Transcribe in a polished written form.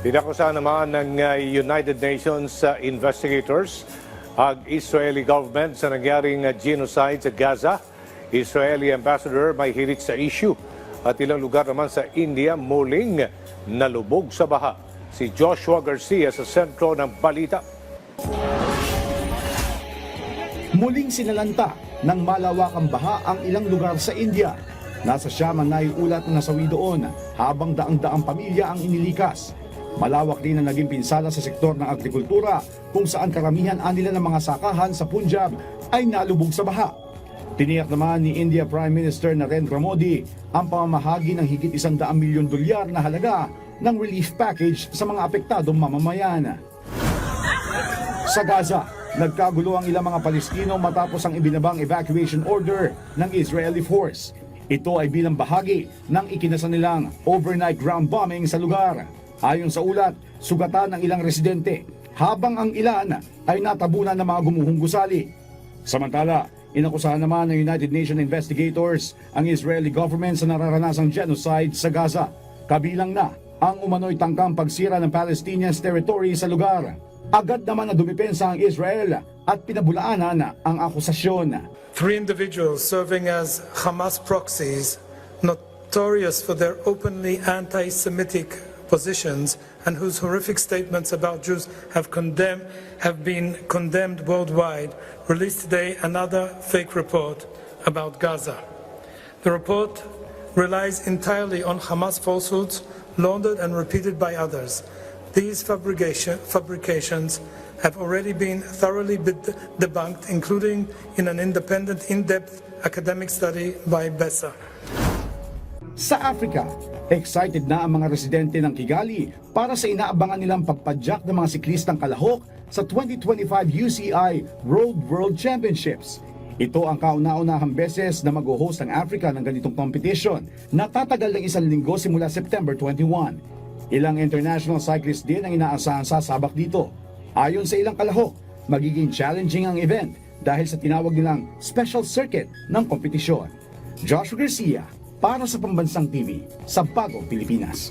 Pinakusahan naman ng United Nations investigators ang Israeli government sa nangyaring genocide sa Gaza. Israeli ambassador may hirit sa issue at ilang lugar naman sa India muling nalubog sa baha. Si Joshua Garcia sa sentro ng balita. Muling sinalanta ng malawakang baha ang ilang lugar sa India. Nasa Siyaman na iulat na nasawi doon habang daang-daang pamilya ang inilikas. Malawak din ang naging pinsala sa sektor ng agrikultura kung saan karamihan anila ng mga sakahan sa Punjab ay nalubog sa baha. Tiniyak naman ni India Prime Minister Narendra Modi ang pamamahagi ng higit $100 milyon na halaga ng relief package sa mga apektadong mamamayan. Sa Gaza, nagkagulo ang ilang mga Palestino matapos ang ibinabang evacuation order ng Israeli force. Ito ay bilang bahagi ng ikinasa nilang overnight ground bombing sa lugar. Ayon sa ulat, sugatan ng ilang residente, habang ang ilan ay natabunan ng mga gumuhong gusali. Samantala, inakusahan naman ng United Nations investigators ang Israeli government sa nararanasang genocide sa Gaza. Kabilang na ang umano'y tangkang pagsira ng Palestinians territory sa lugar. Agad naman na dumipensa ang Israel at pinabulaanan ang akusasyon. 3 individuals serving as Hamas proxies, notorious for their openly anti-Semitic positions and whose horrific statements about Jews have been condemned worldwide, released today another fake report about Gaza. The report relies entirely on Hamas falsehoods, laundered and repeated by others. These fabrications have already been thoroughly debunked, including in an independent, in-depth academic study by BESA. Sa Africa, excited na ang mga residente ng Kigali para sa inaabangan nilang pagpadyak ng mga siklistang kalahok sa 2025 UCI Road World Championships. Ito ang kauna-unahang beses na mag-host ang Africa ng ganitong competition na tatagal ng 1 linggo simula September 21. Ilang international cyclists din ang inaasahan sasabak dito. Ayon sa ilang kalahok, magiging challenging ang event dahil sa tinawag nilang special circuit ng kompetisyon. Joshua Garcia, para sa Pambansang TV sa Bagong Pilipinas.